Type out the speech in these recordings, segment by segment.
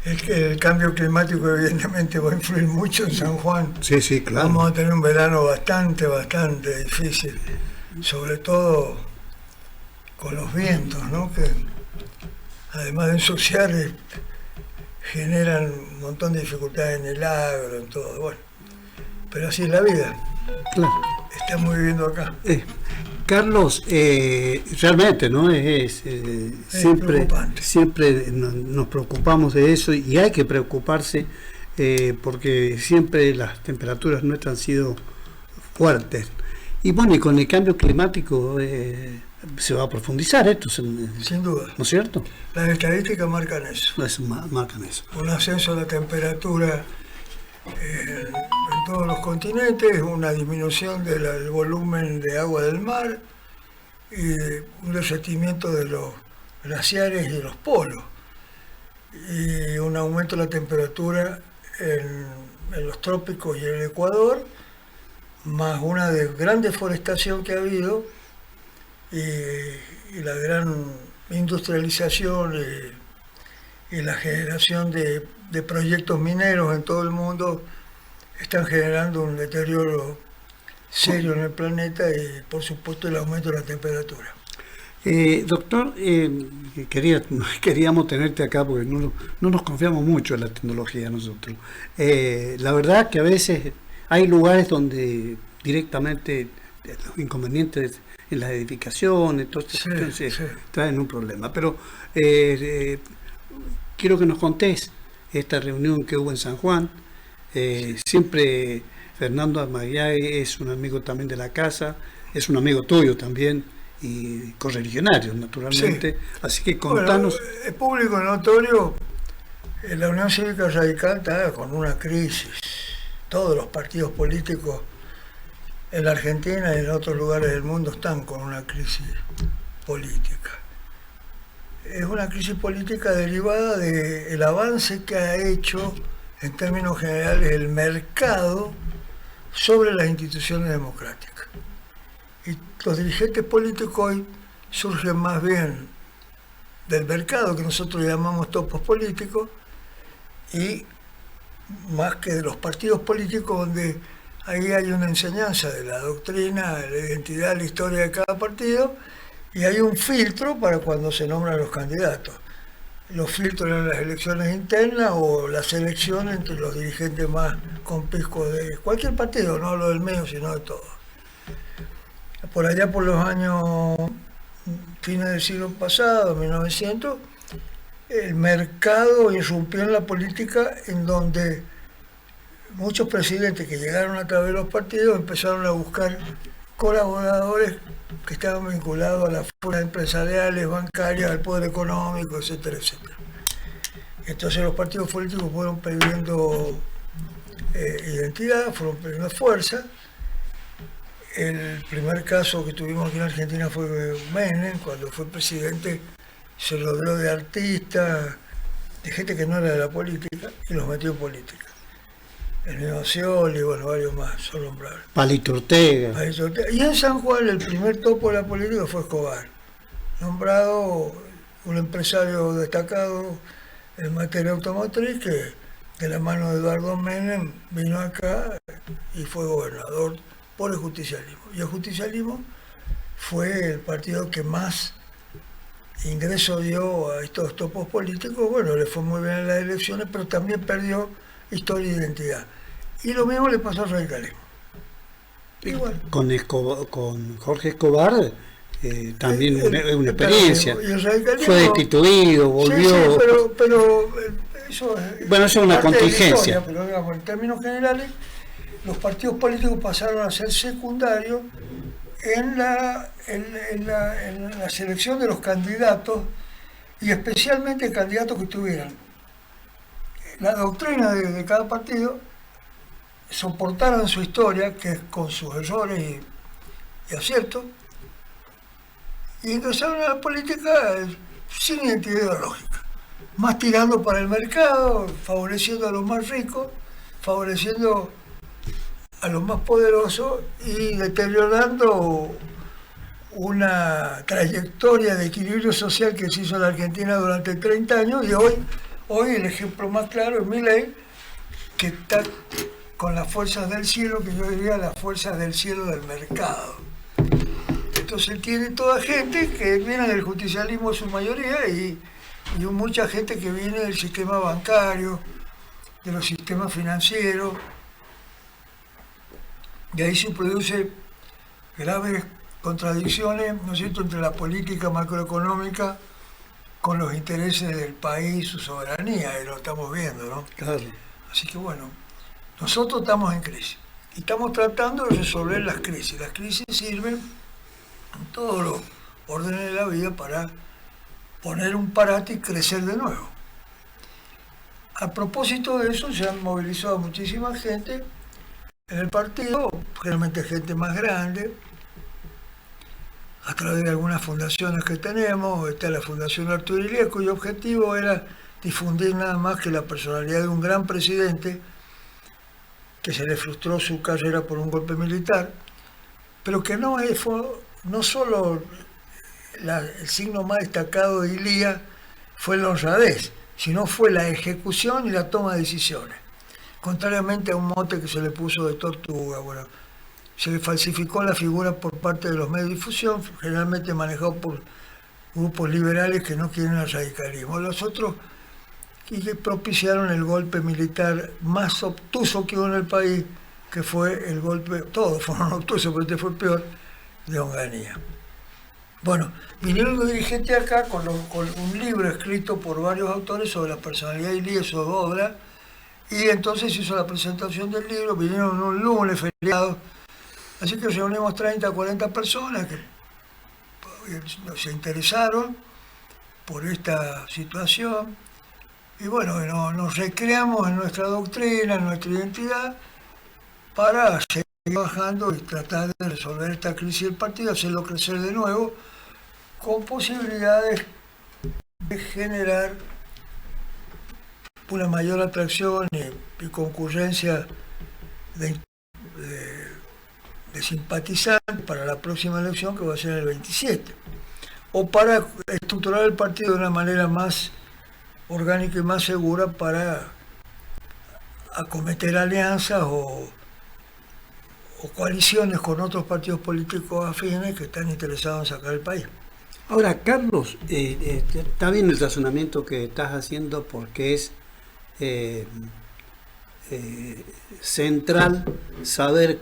El cambio climático evidentemente va a influir mucho en San Juan. Sí, sí, claro. Vamos a tener un verano bastante difícil, sobre todo con los vientos, ¿no? Que además de ensuciar, generan un montón de dificultades en el agro, en todo. Bueno, pero así es la vida. Claro. Estamos viviendo acá. Carlos, realmente, ¿no? Siempre nos preocupamos de eso y hay que preocuparse porque siempre las temperaturas nuestras han sido fuertes. Y bueno, y con el cambio climático se va a profundizar esto. Sin duda. ¿No es cierto? Las estadísticas marcan eso. Marcan eso. Un ascenso de la temperatura en todos los continentes, una disminución del volumen de agua del mar y un derretimiento de los glaciares y los polos y un aumento de la temperatura en los trópicos y en el Ecuador, más una gran deforestación que ha habido y la gran industrialización y la generación de proyectos mineros en todo el mundo están generando un deterioro serio en el planeta y por supuesto el aumento de la temperatura. Doctor, queríamos tenerte acá porque no nos confiamos mucho en la tecnología nosotros. La verdad que a veces hay lugares donde directamente los inconvenientes en las edificaciones, todas estas cuestiones traen un problema. Pero quiero que nos contés esta reunión que hubo en San Juan. Siempre Fernando Armagay es un amigo también de la casa, es un amigo tuyo también y correligionario naturalmente, sí. Así que contanos. Bueno, es público notorio, la Unión Cívica Radical está con una crisis, todos los partidos políticos en la Argentina y en otros lugares del mundo están con una crisis política. Es una crisis política derivada del avance que ha hecho en términos generales el mercado sobre las instituciones democráticas. Y los dirigentes políticos hoy surgen más bien del mercado, que nosotros llamamos topos políticos, y más que de los partidos políticos, donde ahí hay una enseñanza de la doctrina, de la identidad, la historia de cada partido, y hay un filtro para cuando se nombran los candidatos. Los filtros en las elecciones internas o la selección entre los dirigentes más conspicuos de cualquier partido, no hablo del mío, sino de todos. Por allá por los años fines del siglo pasado, 1900, el mercado irrumpió en la política, en donde muchos presidentes que llegaron a través de los partidos empezaron a buscar colaboradores que estaban vinculados a las fuerzas empresariales, bancarias, al poder económico, etcétera, etcétera. Entonces los partidos políticos fueron perdiendo identidad, fueron perdiendo fuerza. El primer caso que tuvimos aquí en Argentina fue Menem, cuando fue presidente se rodeó de artistas, de gente que no era de la política, y los metió en política. El mismo Scioli, bueno, varios más son nombrables. Palito Ortega. Y en San Juan el primer topo de la política fue Escobar, nombrado un empresario destacado en materia automotriz que de la mano de Eduardo Menem vino acá y fue gobernador por el justicialismo. Y el justicialismo fue el partido que más ingreso dio a estos topos políticos. Bueno, le fue muy bien en las elecciones, pero también perdió historia e identidad. Y lo mismo le pasó al radicalismo. Igual. Con Jorge Escobar también una experiencia. Fue destituido, volvió. Sí, pero eso bueno, eso es una contingencia. Historia, pero digamos, en términos generales, los partidos políticos pasaron a ser secundarios en la selección de los candidatos, y especialmente candidatos que tuvieran la doctrina de cada partido, soportaran su historia, que es con sus errores y aciertos, y ingresaron a la política sin identidad ideológica, más tirando para el mercado, favoreciendo a los más ricos, favoreciendo a los más poderosos y deteriorando una trayectoria de equilibrio social que se hizo en la Argentina durante 30 años, y hoy Hoy el ejemplo más claro es Milei, que está con las fuerzas del cielo, que yo diría las fuerzas del cielo del mercado. Entonces tiene toda gente que viene del justicialismo en su mayoría y mucha gente que viene del sistema bancario, de los sistemas financieros, y ahí se produce graves contradicciones, ¿no es cierto?, entre la política macroeconómica con los intereses del país, su soberanía, y lo estamos viendo, ¿no? Claro. Así que bueno, nosotros estamos en crisis y estamos tratando de resolver las crisis. Las crisis sirven en todos los órdenes de la vida para poner un parate y crecer de nuevo. A propósito de eso, se han movilizado muchísima gente en el partido, generalmente gente más grande, a través de algunas fundaciones que tenemos. Está la Fundación Arturo Illia, cuyo objetivo era difundir nada más que la personalidad de un gran presidente que se le frustró su carrera por un golpe militar, pero que no solo el signo más destacado de Illia fue la honradez, sino fue la ejecución y la toma de decisiones. Contrariamente a un mote que se le puso de tortuga, bueno, se le falsificó la figura por parte de los medios de difusión, generalmente manejados por grupos liberales que no quieren el radicalismo. Los otros y que propiciaron el golpe militar más obtuso que hubo en el país, que fue el golpe, todos fueron obtusos, pero este fue peor, de Onganía. Bueno, vinieron los dirigentes acá con un libro escrito por varios autores sobre la personalidad de Illia y su obra, y entonces hizo la presentación del libro. Vinieron un lunes feriado, así que reunimos 30, 40 personas que se interesaron por esta situación. Y bueno, nos recreamos en nuestra doctrina, en nuestra identidad, para seguir trabajando y tratar de resolver esta crisis del partido, hacerlo crecer de nuevo, con posibilidades de generar una mayor atracción y concurrencia de simpatizantes para la próxima elección, que va a ser el 27, o para estructurar el partido de una manera más orgánica y más segura para acometer alianzas o coaliciones con otros partidos políticos afines que están interesados en sacar el país. Ahora, Carlos, está bien el razonamiento que estás haciendo, porque es central saber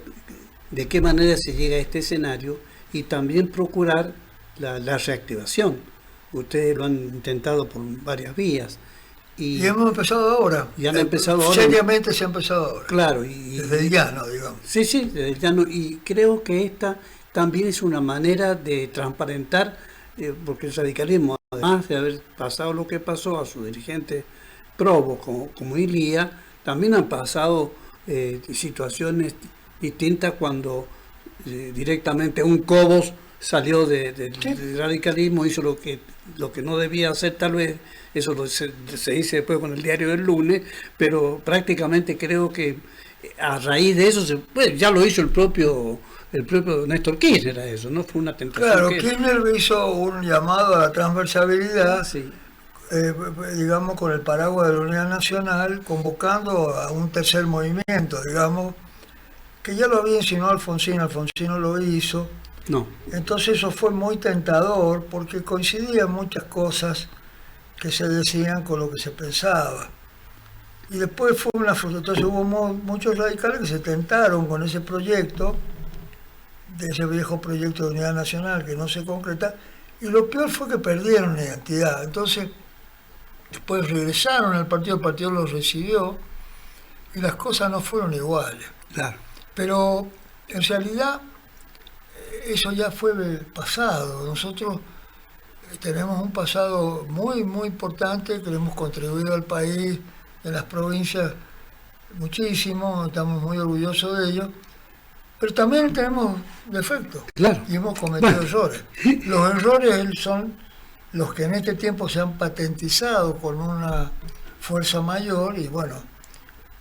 de qué manera se llega a este escenario y también procurar la reactivación. Ustedes lo han intentado por varias vías. Y hemos empezado ahora. Y han empezado ahora. Seriamente se ha empezado ahora. Claro. Desde el llano, digamos. Sí, desde el llano. Y creo que esta también es una manera de transparentar, porque el radicalismo, además de haber pasado lo que pasó a sus dirigentes probos como Illia, también han pasado situaciones distintas cuando directamente un Cobos salió del radicalismo, hizo lo que no debía hacer, tal vez. Eso se dice después con el diario del lunes, pero prácticamente creo que a raíz de eso ya lo hizo el propio Néstor Kirchner, a eso, ¿no? Fue una tentación. Claro, Kirchner hizo un llamado a la transversalidad, sí. Digamos, con el paraguas de la Unidad Nacional, convocando a un tercer movimiento, digamos, que ya lo había insinuado Alfonsino lo hizo. No. Entonces eso fue muy tentador, porque coincidían muchas cosas que se decían con lo que se pensaba. Y después fue una frustración. Entonces hubo muchos radicales que se tentaron con ese proyecto, de ese viejo proyecto de unidad nacional que no se concreta, y lo peor fue que perdieron la identidad. Entonces, después regresaron al partido, el partido los recibió, y las cosas no fueron iguales. Claro. Pero en realidad eso ya fue pasado. Nosotros tenemos un pasado muy, muy importante, que le hemos contribuido al país, en las provincias, muchísimo, estamos muy orgullosos de ello, pero también tenemos defectos. Claro. Y hemos cometido errores. Los errores son los que en este tiempo se han patentizado con una fuerza mayor, y bueno,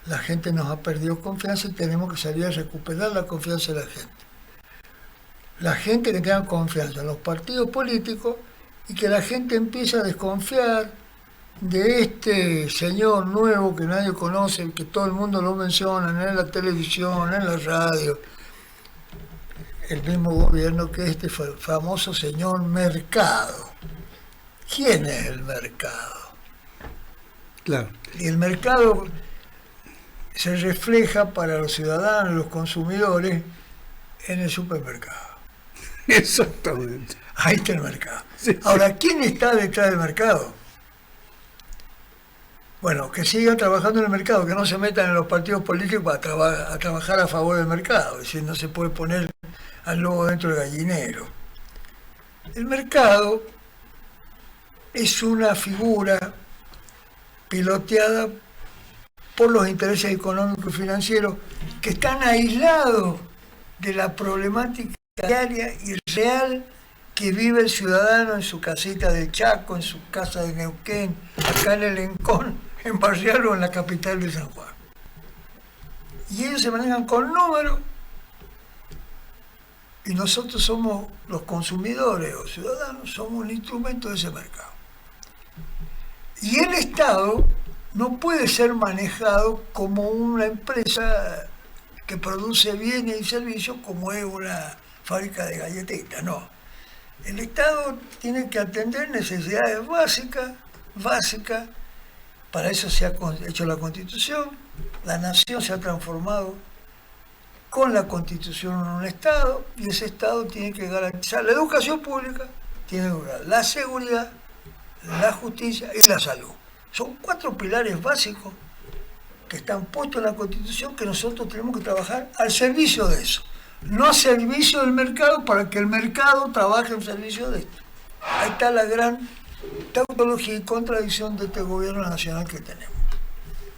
la gente nos ha perdido confianza y tenemos que salir a recuperar la confianza de la gente. La gente que tenga confianza en los partidos políticos, y que la gente empiece a desconfiar de este señor nuevo que nadie conoce, que todo el mundo lo menciona en la televisión, en la radio, el mismo gobierno, que este famoso señor Mercado. ¿Quién es el mercado? Claro. Y el mercado se refleja para los ciudadanos, los consumidores, en el supermercado. Exactamente. Ahí está el mercado. Sí. Ahora, ¿quién está detrás del mercado? Bueno, que sigan trabajando en el mercado, que no se metan en los partidos políticos a trabajar a favor del mercado. Es decir, no se puede poner al lobo dentro del gallinero. El mercado es una figura piloteada por los intereses económicos y financieros que están aislados de la problemática diaria y real que vive el ciudadano en su casita de Chaco, en su casa de Neuquén, acá en el Lencón, en Barrial o en la capital de San Juan. Y ellos se manejan con números y nosotros somos los consumidores o ciudadanos, somos un instrumento de ese mercado. Y el Estado no puede ser manejado como una empresa que produce bienes y servicios como es una fábrica de galletitas, no. El Estado tiene que atender necesidades básicas, para eso se ha hecho la Constitución, la nación se ha transformado con la Constitución en un Estado, y ese Estado tiene que garantizar la educación pública, tiene que garantizar la seguridad, la justicia y la salud. Son 4 pilares básicos que están puestos en la Constitución, que nosotros tenemos que trabajar al servicio de eso, no al servicio del mercado, para que el mercado trabaje en servicio de esto. Ahí está la gran tautología y contradicción de este gobierno nacional que tenemos.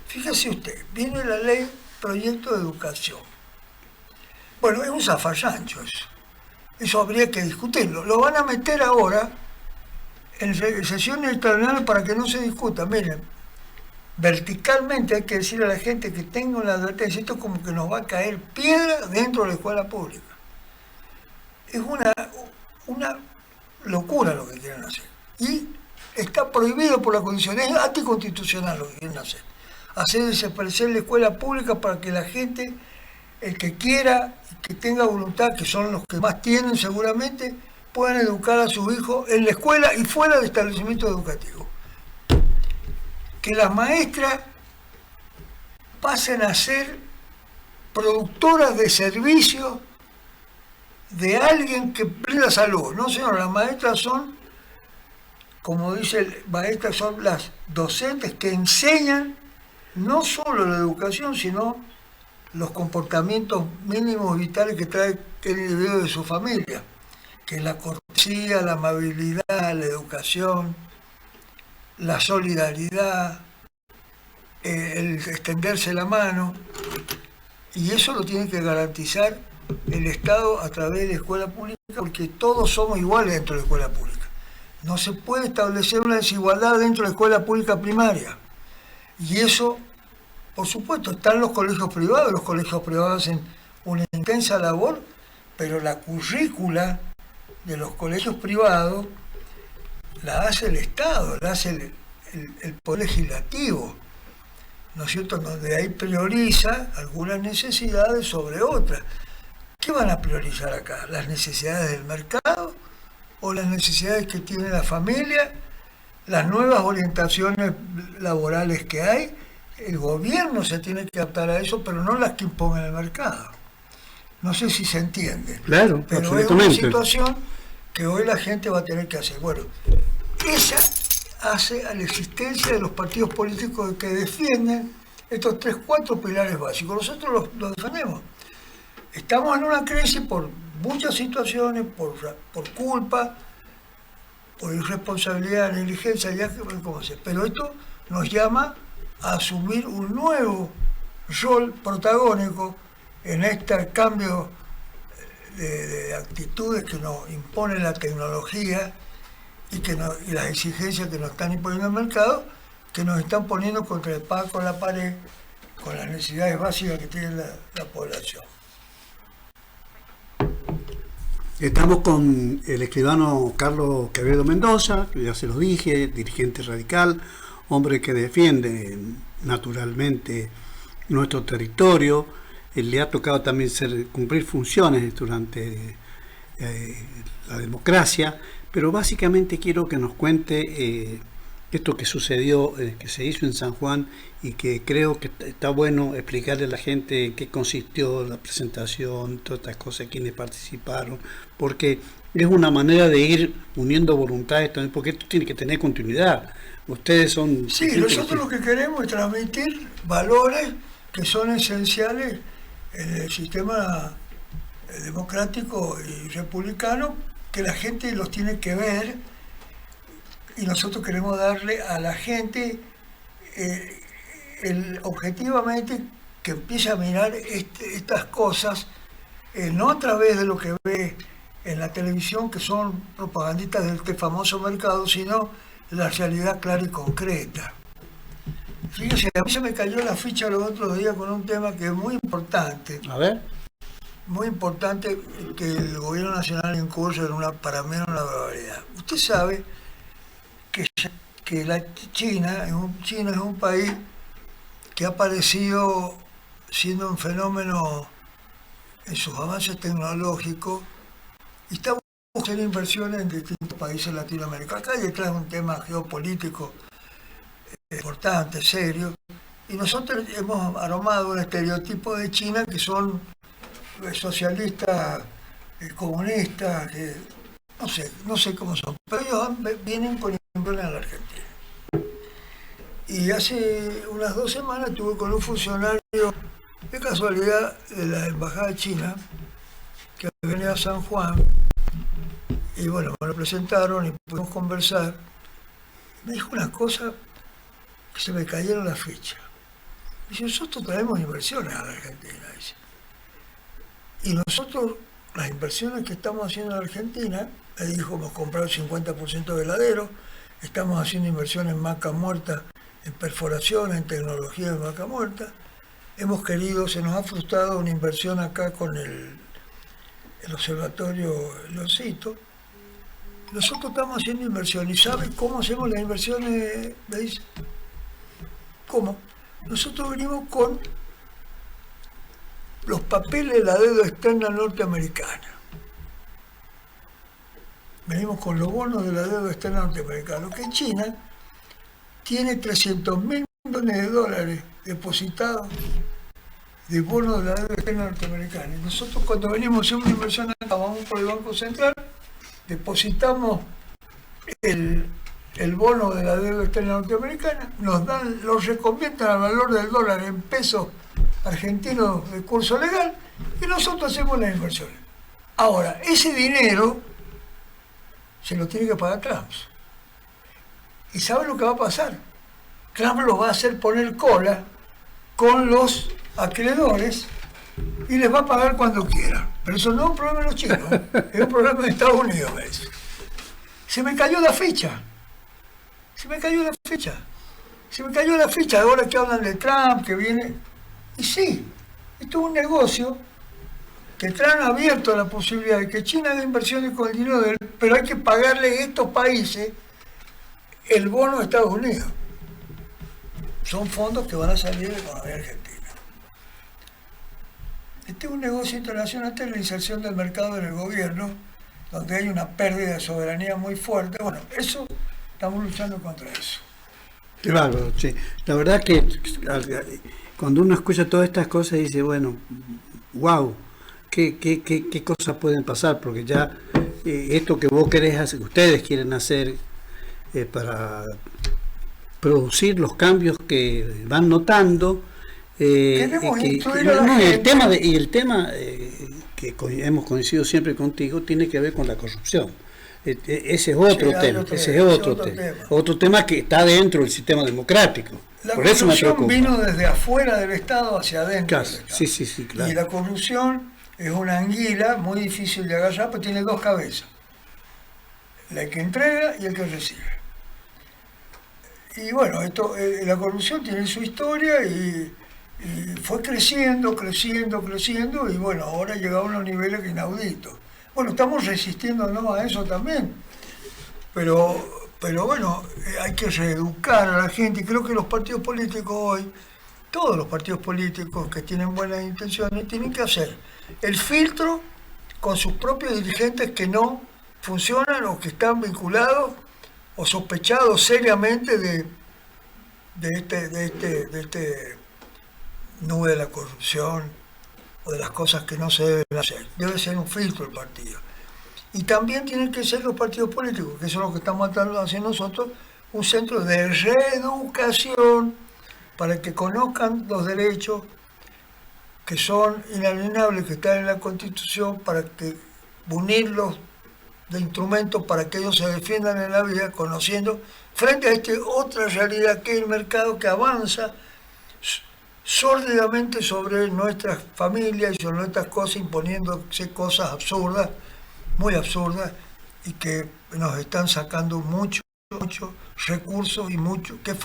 Fíjese usted, viene la ley proyecto de educación. Bueno, es un zafarrancho eso habría que discutirlo. Lo van a meter ahora en sesiones extraordinarias para que no se discuta. Miren, verticalmente hay que decirle a la gente que tenga una advertencia. Esto es como que nos va a caer piedra dentro de la escuela pública. Es una locura lo que quieren hacer. Y está prohibido por la Constitución. Es anticonstitucional lo que quieren hacer. Hacer desaparecer la escuela pública para que la gente, el que quiera, que tenga voluntad, que son los que más tienen seguramente, puedan educar a sus hijos en la escuela y fuera de establecimientos educativos. Que las maestras pasen a ser productoras de servicios de alguien que brinda salud. No, señor, las maestras son, como dice el maestra, son las docentes que enseñan no solo la educación, sino los comportamientos mínimos vitales que trae el individuo de su familia, que es la cortesía, la amabilidad, la educación, la solidaridad, el extenderse la mano, y eso lo tiene que garantizar el Estado a través de la escuela pública, porque todos somos iguales dentro de la escuela pública. No se puede establecer una desigualdad dentro de la escuela pública primaria, y eso, por supuesto, están los colegios privados hacen una intensa labor, pero la currícula de los colegios privados la hace el Estado, la hace el Poder Legislativo, ¿no es cierto?, donde ahí prioriza algunas necesidades sobre otras. ¿Qué van a priorizar acá? ¿Las necesidades del mercado o las necesidades que tiene la familia? Las nuevas orientaciones laborales que hay, el gobierno se tiene que adaptar a eso, pero no las que imponga el mercado. No sé si se entiende. Claro, pero absolutamente. Es una situación que hoy la gente va a tener que hacer. Bueno, esa hace a la existencia de los partidos políticos que defienden estos 4 pilares básicos. Nosotros los defendemos. Estamos en una crisis por muchas situaciones, por culpa, por irresponsabilidad, negligencia, ya que cómo hacer. Pero esto nos llama a asumir un nuevo rol protagónico en este cambio de actitudes que nos impone la tecnología y las exigencias que nos están imponiendo el mercado, que nos están poniendo contra el pan con la pared, con las necesidades básicas que tiene la población. Estamos con el escribano Carlos Quevedo Mendoza, que ya se lo dije, dirigente radical, hombre que defiende naturalmente nuestro territorio. Le ha tocado también cumplir funciones durante la democracia, pero básicamente quiero que nos cuente esto que sucedió, que se hizo en San Juan, y que creo que está bueno explicarle a la gente en qué consistió la presentación, todas estas cosas, quiénes participaron, porque es una manera de ir uniendo voluntades también, porque esto tiene que tener continuidad. Ustedes son... Sí, nosotros lo que queremos es transmitir valores que son esenciales en el sistema democrático y republicano, que la gente los tiene que ver, y nosotros queremos darle a la gente objetivamente que empiece a mirar estas cosas, no a través de lo que ve en la televisión, que son propagandistas de este famoso mercado, sino la realidad clara y concreta. Fíjese, a mí se me cayó la ficha los otros días con un tema que es muy importante. A ver. Muy importante, que el gobierno nacional incurre para mí en una barbaridad. Usted sabe que China es un país que ha aparecido siendo un fenómeno en sus avances tecnológicos y está buscando inversiones en distintos países latinoamericanos. Acá hay detrás un tema geopolítico importante, serio, y nosotros hemos aromado un estereotipo de China que son socialistas, comunistas, que no sé cómo son, pero ellos vienen con inversiones a la Argentina. Y hace unas 2 semanas estuve con un funcionario de casualidad de la Embajada China que venía a San Juan, y bueno, me lo presentaron y pudimos conversar. Me dijo una cosa que se me cayeron las fichas. Dice, nosotros traemos inversiones a la Argentina, dice. Y nosotros, las inversiones que estamos haciendo en Argentina, me dijo, hemos comprado el 50% de heladeros, estamos haciendo inversiones en vaca muerta, en perforación, en tecnología de vaca muerta. Hemos querido, se nos ha frustrado una inversión acá con el observatorio Leoncito. Nosotros estamos haciendo inversiones. ¿Y saben cómo hacemos las inversiones? Me dice, ¿cómo? Nosotros venimos con los papeles de la deuda externa norteamericana. Venimos con los bonos de la deuda externa norteamericana, que China tiene 300.000 millones de dólares depositados de bonos de la deuda externa norteamericana. Y nosotros, cuando venimos a hacer una inversión acá, vamos por el Banco Central, depositamos el bono de la deuda externa norteamericana, lo reconvierten al valor del dólar en pesos argentinos de curso legal, y nosotros hacemos las inversiones. Ahora, ese dinero se lo tiene que pagar Trump. ¿Y sabe lo que va a pasar? Trump lo va a hacer poner cola con los acreedores y les va a pagar cuando quiera. Pero eso no es un problema de los chinos, es un problema de Estados Unidos, me dice. Se me cayó la ficha. Se me cayó la ficha ahora que hablan de Trump, que viene. Y sí, esto es un negocio que Trump ha abierto la posibilidad de que China haga inversiones con el dinero de él, pero hay que pagarle a estos países el bono de Estados Unidos. Son fondos que van a salir de la economía argentina. Este es un negocio internacional de la inserción del mercado en el gobierno, donde hay una pérdida de soberanía muy fuerte. Bueno, eso, estamos luchando contra eso. Qué bárbaro, sí. La verdad que cuando uno escucha todas estas cosas dice, bueno, wow, qué cosas pueden pasar, porque ya esto que vos querés hacer, ustedes quieren hacer para producir los cambios que van notando, y el tema que hemos coincidido siempre contigo tiene que ver con la corrupción. Ese es otro tema que está dentro del sistema democrático. La Por eso me corrupción preocupa. vino desde afuera del Estado hacia adentro. Claro, sí, claro. Y la corrupción es una anguila muy difícil de agarrar, porque tiene 2 cabezas. La que entrega y el que recibe. Y bueno, la corrupción tiene su historia y fue creciendo, y bueno, ahora ha llegado a unos niveles inauditos. Bueno, estamos resistiéndonos a eso también, pero pero bueno, hay que reeducar a la gente y creo que los partidos políticos hoy, todos los partidos políticos que tienen buenas intenciones, tienen que hacer el filtro con sus propios dirigentes que no funcionan o que están vinculados o sospechados seriamente de este nube de la corrupción o de las cosas que no se deben hacer. Debe ser un filtro el partido. Y también tienen que ser los partidos políticos, que eso es lo que estamos tratando de hacer nosotros, un centro de reeducación para que conozcan los derechos que son inalienables, que están en la Constitución, para que unirlos de instrumentos para que ellos se defiendan en la vida, conociendo frente a esta otra realidad que es el mercado que avanza sórdidamente sobre nuestras familias y sobre nuestras cosas, imponiéndose cosas absurdas, muy absurdas, y que nos están sacando mucho recursos y mucho, que es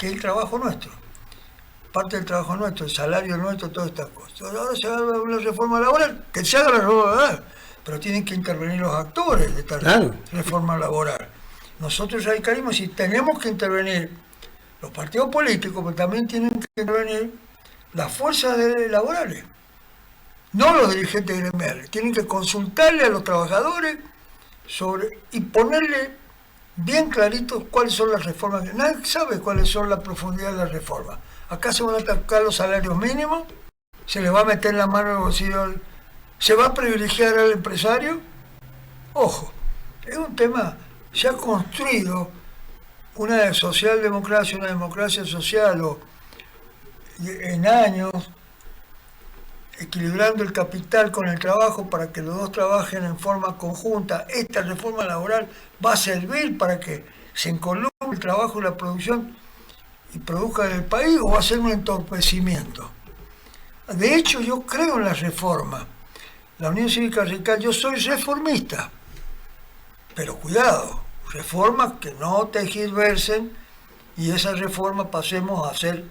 el trabajo nuestro. Parte del trabajo nuestro, el salario nuestro, todas estas cosas. Ahora se haga una reforma laboral, que se haga la reforma laboral, pero tienen que intervenir los actores de esta reforma laboral. Nosotros radicalismo, si tenemos que intervenir los partidos políticos, pero también tienen que intervenir las fuerzas laborales, no los dirigentes gremiales. Tienen que consultarle a los trabajadores y ponerle bien clarito cuáles son las reformas. Nadie sabe cuáles son la profundidad de las reformas. Acá se van a atacar los salarios mínimos, se le va a meter la mano en el bolsillo, se va a privilegiar al empresario. Ojo, es un tema, se ha construido una socialdemocracia, una democracia social en años, equilibrando el capital con el trabajo para que los dos trabajen en forma conjunta. Esta reforma laboral va a servir para que se encolumne el trabajo y la producción y produzca en el país, o va a ser un entorpecimiento. De hecho, yo creo en la reforma. La Unión Cívica Radical, yo soy reformista, pero cuidado, reformas que no tergiversen y esa reforma pasemos a ser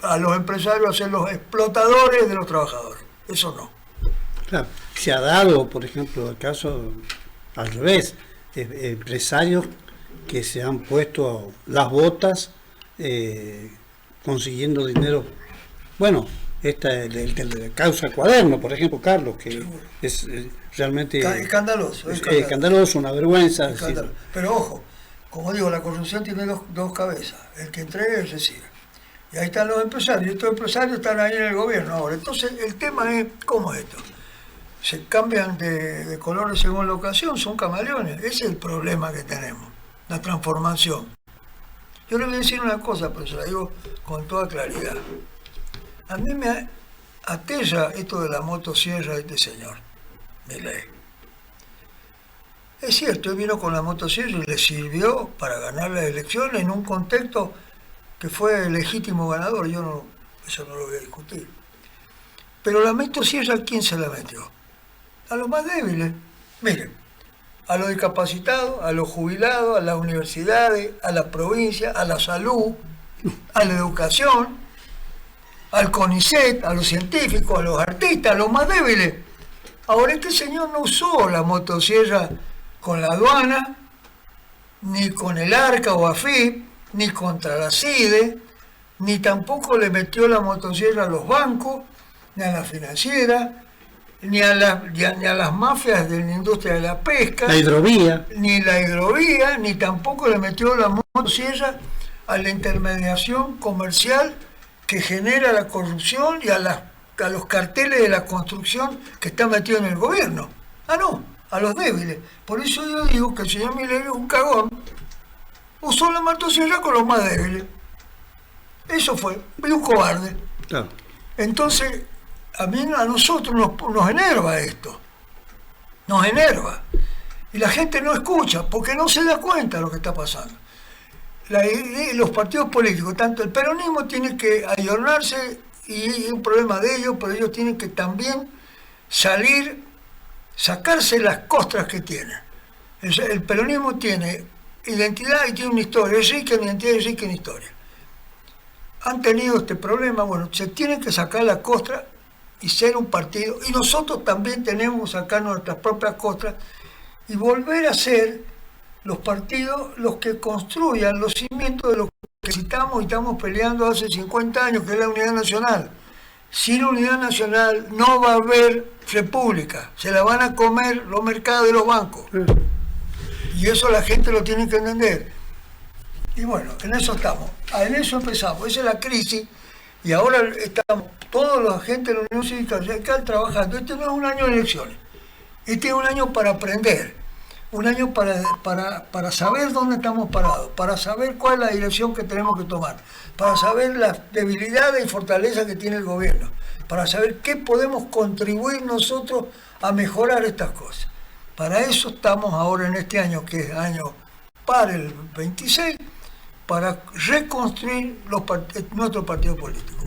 a los empresarios a ser los explotadores de los trabajadores. Eso no. Claro, se ha dado, por ejemplo, el caso al revés, empresarios que se han puesto las botas consiguiendo dinero. Bueno, el causa Cuaderno, por ejemplo, Carlos, que es realmente escandaloso, una vergüenza. Pero ojo, como digo, la corrupción tiene dos cabezas, el que entrega y el recibe. Y ahí están los empresarios, y estos empresarios están ahí en el gobierno ahora. Entonces, el tema es, ¿cómo es esto? Se cambian de colores según la ocasión, son camaleones. Ese es el problema que tenemos, la transformación. Yo le voy a decir una cosa, pero se la digo con toda claridad. A mí me aterra esto de la motosierra de este señor, Milei. Es cierto, él vino con la motosierra y le sirvió para ganar las elecciones en un contexto que fue legítimo ganador. Eso no lo voy a discutir. Pero la motosierra, ¿a quién se la metió? A los más débiles. Miren, a los discapacitados, a los jubilados, a las universidades, a la provincia, a la salud, a la educación, al CONICET, a los científicos, a los artistas, a los más débiles. Ahora, este señor no usó la motosierra con la aduana, ni con el ARCA o AFIP, ni contra la CIDE, ni tampoco le metió la motosierra a los bancos, ni a la financiera, ni a las mafias de la industria de la pesca, la hidrovía, ni tampoco le metió la motosierra a la intermediación comercial que genera la corrupción y a los carteles de la construcción que están metidos en el gobierno. No, a los débiles. Por eso yo digo que el señor Milei es un cagón. Usó la motosierra con los más débiles. Eso fue, y un cobarde. Claro. Entonces, a nosotros nos enerva esto. Nos enerva. Y la gente no escucha, porque no se da cuenta de lo que está pasando. Los partidos políticos, tanto el peronismo tiene que ayornarse, y es un problema de ellos, pero ellos tienen que también sacarse las costras que tienen. El peronismo tiene identidad y tiene una historia, es rica en identidad y es rica en historia. Han tenido este problema, bueno, se tienen que sacar las costras y ser un partido, y nosotros también tenemos que sacar nuestras propias costras y volver a ser los partidos los que construyan los cimientos de lo que necesitamos y estamos peleando hace 50 años, que es la unidad nacional. Sin unidad nacional no va a haber república, se la van a comer los mercados y los bancos. Y eso la gente lo tiene que entender. Y bueno, en eso estamos, en eso empezamos, esa es la crisis, y ahora estamos todos los agentes de la Unión Cívica Radical trabajando. Este no es un año de elecciones, este es un año para aprender, un año para saber dónde estamos parados, para saber cuál es la dirección que tenemos que tomar, para saber las debilidades y fortalezas que tiene el gobierno, para saber qué podemos contribuir nosotros a mejorar estas cosas. Para eso estamos ahora en este año, que es año para el 26, para reconstruir nuestro partido político.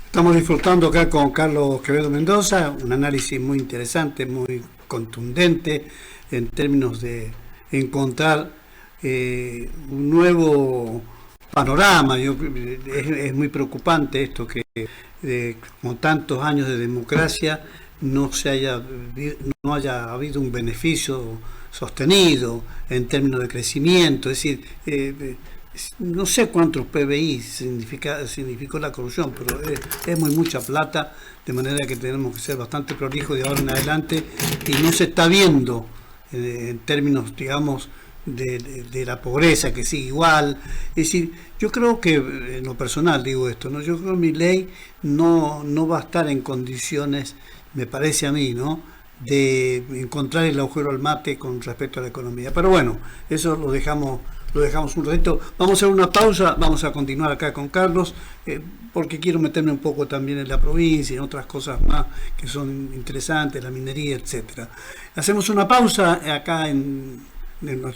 Estamos disfrutando acá con Carlos Quevedo Mendoza, un análisis muy interesante, muy contundente en términos de encontrar un nuevo panorama. Es muy preocupante esto que con tantos años de democracia no haya habido un beneficio sostenido en términos de crecimiento. Es decir, no sé cuántos PBI significó la corrupción, pero es mucha plata, de manera que tenemos que ser bastante prolijos de ahora en adelante, y no se está viendo en términos, digamos, de la pobreza, que sigue igual. Es decir, yo creo que, en lo personal digo esto, ¿no? Yo creo que Milei no va a estar en condiciones, me parece a mí, ¿no?, de encontrar el agujero al mate con respecto a la economía. Pero bueno, eso lo dejamos un ratito. Vamos a hacer una pausa, vamos a continuar acá con Carlos, porque quiero meterme un poco también en la provincia y en otras cosas más que son interesantes, la minería, etcétera. Hacemos una pausa acá en nuestro